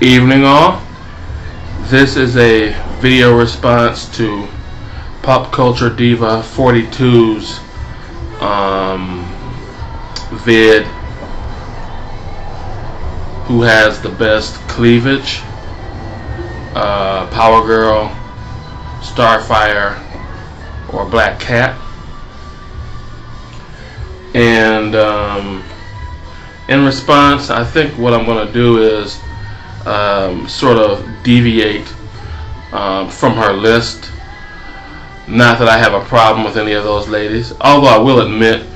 Evening all. This is a video response to PopCulture Diva 42's vid, who has the best cleavage, Power Girl, Starfire, or Black Cat. And in response, I think what I'm going to do is sort of deviate from her list. Not that I have a problem with any of those ladies, although I will admit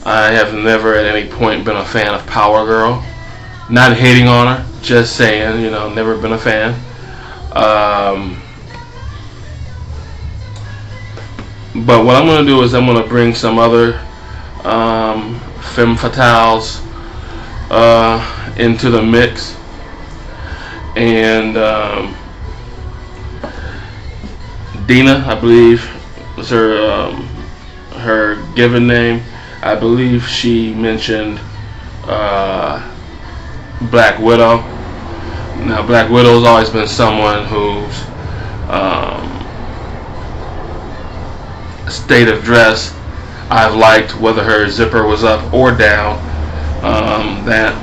I have never at any point been a fan of Power Girl. Not hating on her, just saying, never been a fan. But what I'm going to do is I'm going to bring some other femme fatales into the mix. And Dina, I believe, was her given name. I believe she mentioned Black Widow. Now, Black Widow's always been someone whose state of dress I've liked, whether her zipper was up or down. That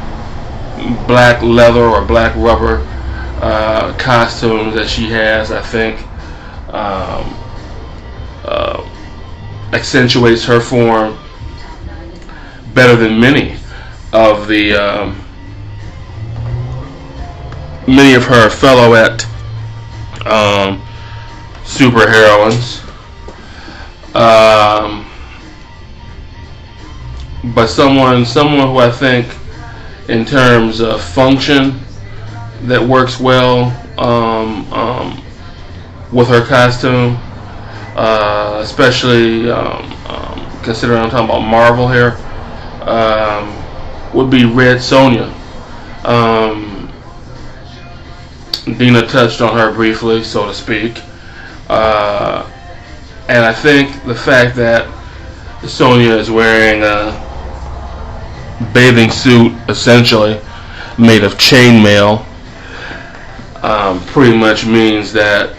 black leather or black rubber costume that she has, I think, accentuates her form better than many of her fellowette superheroines. But someone who I think, in terms of function, that works well with her costume, especially considering I'm talking about Marvel here, would be Red Sonja. Dina touched on her briefly, so to speak, and I think the fact that Sonja is wearing a bathing suit essentially made of chainmail pretty much means that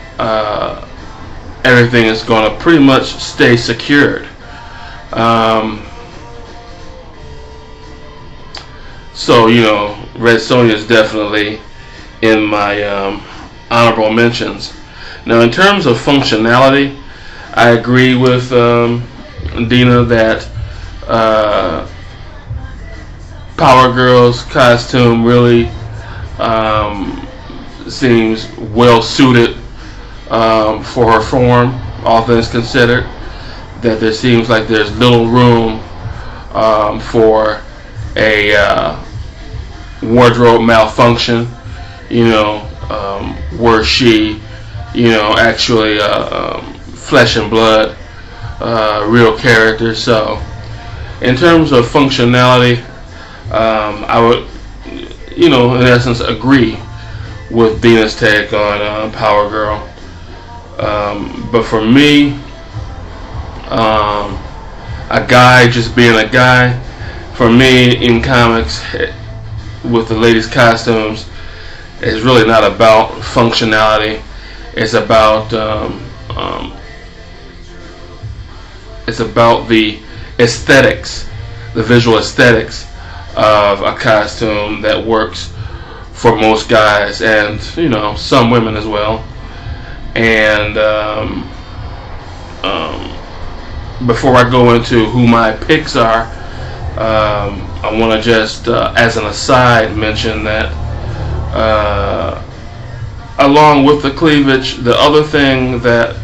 everything is going to pretty much stay secured. So Red Sonja is definitely in my honorable mentions. Now, in terms of functionality, I agree with Dina that Power Girl's costume really seems well suited for her form, all things considered. That there seems like there's little room for a wardrobe malfunction, were she, actually flesh and blood, real character. So, in terms of functionality, I would, in essence, agree with Dina's take on Power Girl. But for me, a guy just being a guy, for me in comics, with the ladies' costumes, is really not about functionality. It's about the aesthetics, the visual aesthetics of a costume that works for most guys and some women as well. And before I go into who my picks are, I want to just as an aside mention that along with the cleavage, the other thing that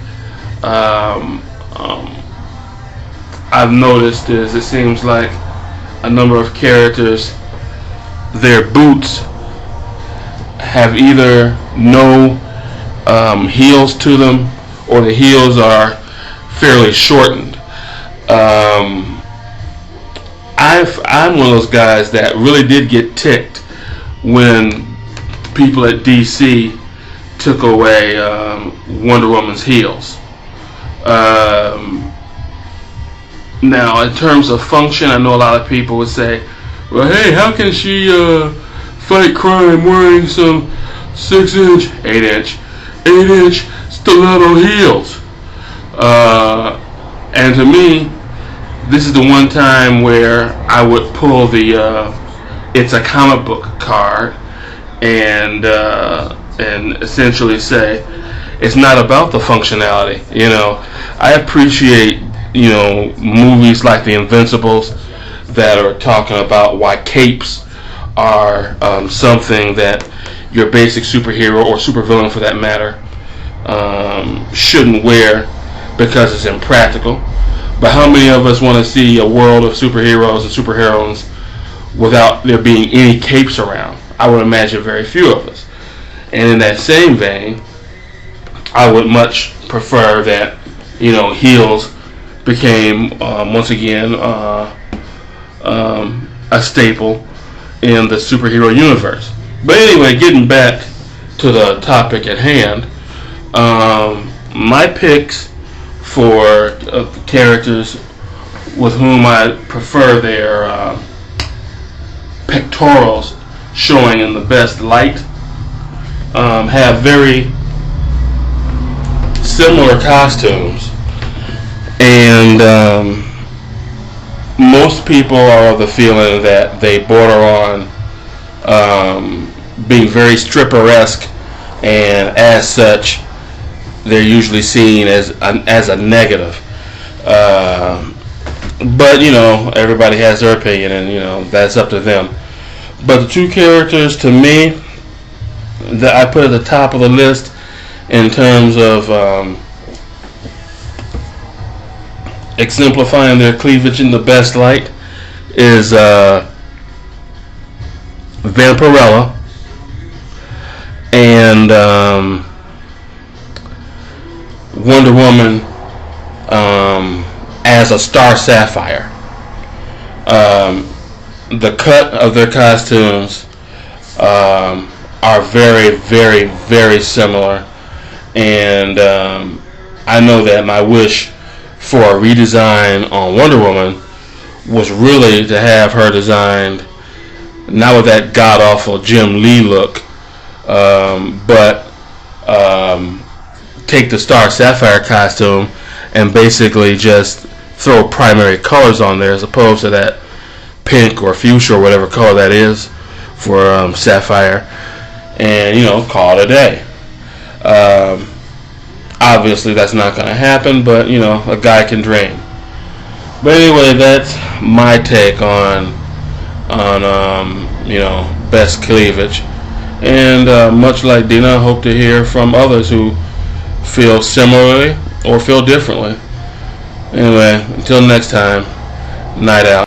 I've noticed is it seems like a number of characters, their boots have either no heels to them, or the heels are fairly shortened. I'm one of those guys that really did get ticked when people at DC took away Wonder Woman's heels. Now, in terms of function, I know a lot of people would say, well, hey, how can she fight crime wearing some 6-inch, 8-inch, 8-inch stiletto heels. And to me, this is the one time where I would pull the it's a comic book card and essentially say it's not about the functionality. You know, I appreciate, you know, movies like The Invincibles that are talking about why capes are something that your basic superhero or supervillain, for that matter, shouldn't wear because it's impractical. But how many of us want to see a world of superheroes and superheroines without there being any capes around? I would imagine very few of us. And in that same vein, I would much prefer that, you know, heels became once again a staple in the superhero universe. But anyway, getting back to the topic at hand, my picks for characters with whom I prefer their pectorals showing in the best light have very similar costumes, and most people are of the feeling that they border on being very stripper-esque, and as such they're usually seen as a negative. But you know, everybody has their opinion, and you know, that's up to them. But the two characters to me that I put at the top of the list in terms of exemplifying their cleavage in the best light is Vampirella and Wonder Woman as a Star Sapphire. The cut of their costumes are very, very, very similar, and I know that my wish for a redesign on Wonder Woman was really to have her designed not with that god-awful Jim Lee look, but take the Star Sapphire costume and basically just throw primary colors on there as opposed to that pink or fuchsia or whatever color that is for Sapphire, and you know, call it a day. Obviously that's not going to happen, but you know, a guy can dream. But anyway, that's my take on you know, best cleavage, and much like Dina, I hope to hear from others who feel similarly or feel differently. Anyway, until next time, night out.